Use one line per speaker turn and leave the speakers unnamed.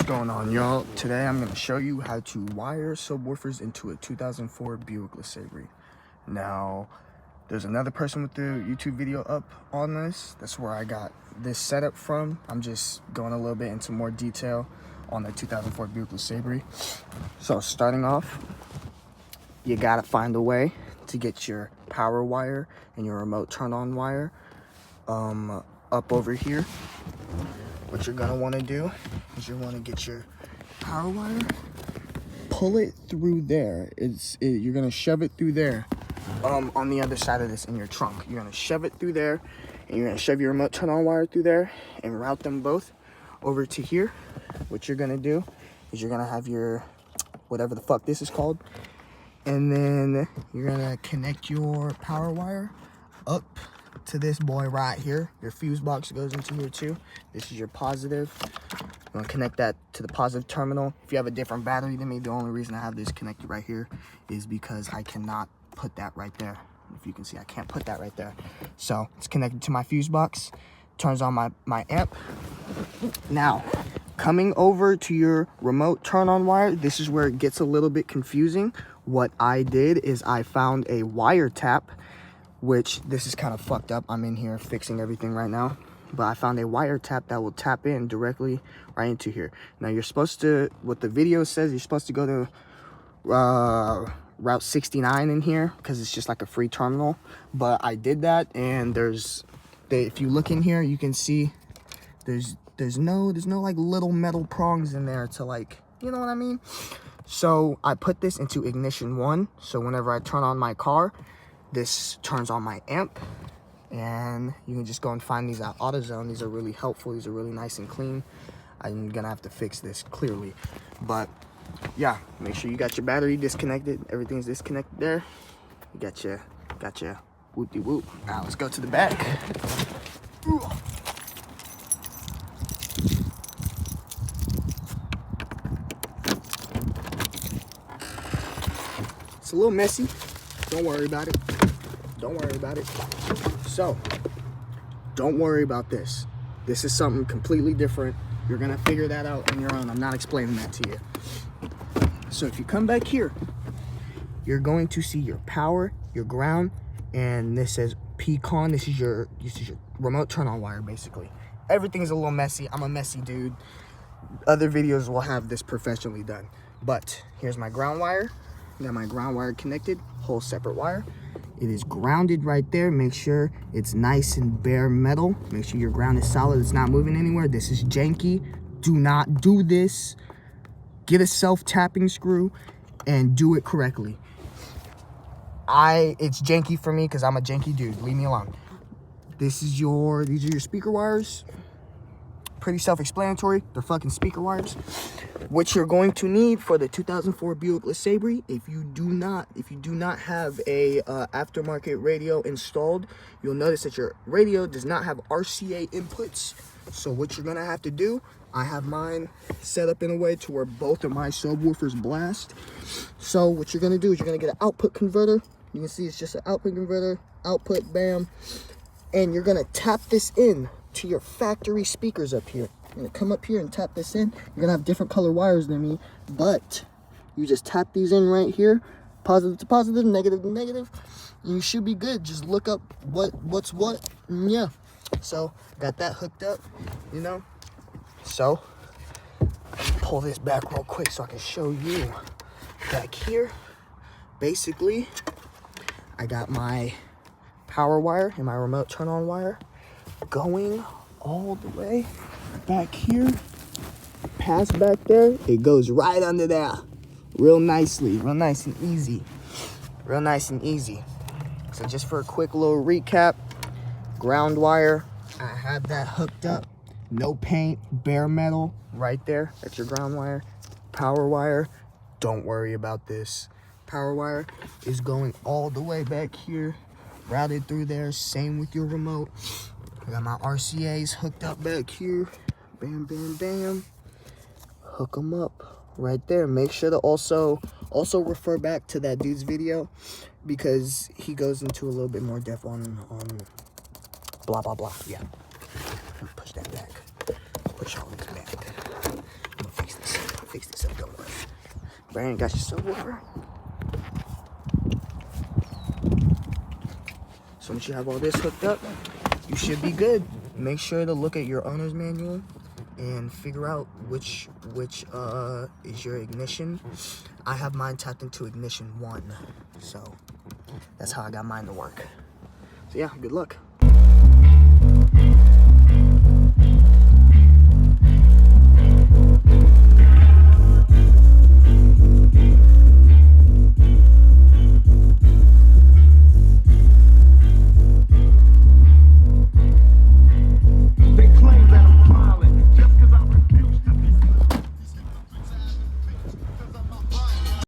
What's going on, y'all? Today I'm going to show you how to wire subwoofers into a 2004 Buick LeSabre. Now, there's another person with the YouTube video up on this. That's where I got this setup from. I'm just going a little bit into more detail on the 2004 Buick LeSabre. So starting off, you got to find a way to get your power wire and your remote turn-on wire up over here. What you're gonna want to do is you want to get your power wire, pull it through there. You're gonna shove it through there on the other side of this in your trunk. You're gonna shove it through there, and you're gonna shove your remote turn-on wire through there and route them both over to here. What you're gonna do is you're gonna have your whatever the fuck this is called, and then you're gonna connect your power wire up to this boy right here. Your fuse box goes into here too. This is your positive. I'm gonna connect that to the positive terminal. If you have a different battery than me, the only reason I have this connected right here is because I cannot put that right there. If you can see, I can't put that right there. So it's connected to my fuse box, turns on my amp. Now, coming over to your remote turn-on wire, this is where it gets a little bit confusing. What I did is I found a wire tap, which this is kind of fucked up. I'm in here fixing everything right now, but I found a wire tap that will tap in directly right into here. Now you're supposed to, what the video says, you're supposed to go to Route 69 in here because it's just like a free terminal. But I did that, and if you look in here, you can see there's no like little metal prongs in there to, like, you know what I mean? So I put this into ignition 1, so whenever I turn on my car, this turns on my amp, and you can just go and find these at AutoZone. These are really helpful. These are really nice and clean. I'm gonna have to fix this clearly, but yeah, make sure you got your battery disconnected. Everything's disconnected there. You got your whoop-de-whoop. Now let's go to the back. It's a little messy. Don't worry about it. Don't worry about it. So, don't worry about this. This is something completely different. You're gonna figure that out on your own. I'm not explaining that to you. So if you come back here, you're going to see your power, your ground, and this says Pecan. This is your remote turn-on wire, basically. Everything's a little messy. I'm a messy dude. Other videos will have this professionally done. But here's my ground wire. Got my ground wire connected, whole separate wire. It is grounded right there. Make sure it's nice and bare metal. Make sure your ground is solid. It's not moving anywhere. This is janky. Do not do this. Get a self-tapping screw and do it correctly. It's janky for me because I'm a janky dude. Leave me alone. These are your speaker wires. Pretty self-explanatory. They're fucking speaker wires. What you're going to need for the 2004 Buick LeSabre, if you do not have a aftermarket radio installed, you'll notice that your radio does not have RCA inputs. So what you're gonna have to do, I have mine set up in a way to where both of my subwoofers blast. So what you're gonna do is you're gonna get an output converter. You can see it's just an output converter, output, bam, and you're gonna tap this in to your factory speakers up here. You're gonna come up here and tap this in. You're gonna have different color wires than me, but you just tap these in right here, positive to positive, negative to negative, and you should be good. Just look up what's what, and yeah. So got that hooked up, you know. So pull this back real quick so I can show you back here. Basically, I got my power wire and my remote turn-on wire going all the way back here, past back there. It goes right under there, real nicely, real nice and easy, real nice and easy. So just for a quick little recap, ground wire, I have that hooked up, no paint, bare metal right there. That's your ground wire. Power wire, don't worry about this. Power wire is going all the way back here, routed through there. Same with your remote. I got my RCAs hooked up back here. Bam, bam, bam. Hook them up right there. Make sure to also refer back to that dude's video because he goes into a little bit more depth on blah, blah, blah. Yeah. Push that back. Push all this back. I'm gonna fix fix this up, don't worry. Brandon got your subwoofer. So once you have all this hooked up, you should be good. Make sure to look at your owner's manual and figure out which is your ignition. I have mine tapped into ignition 1, so that's how I got mine to work. So yeah, good luck.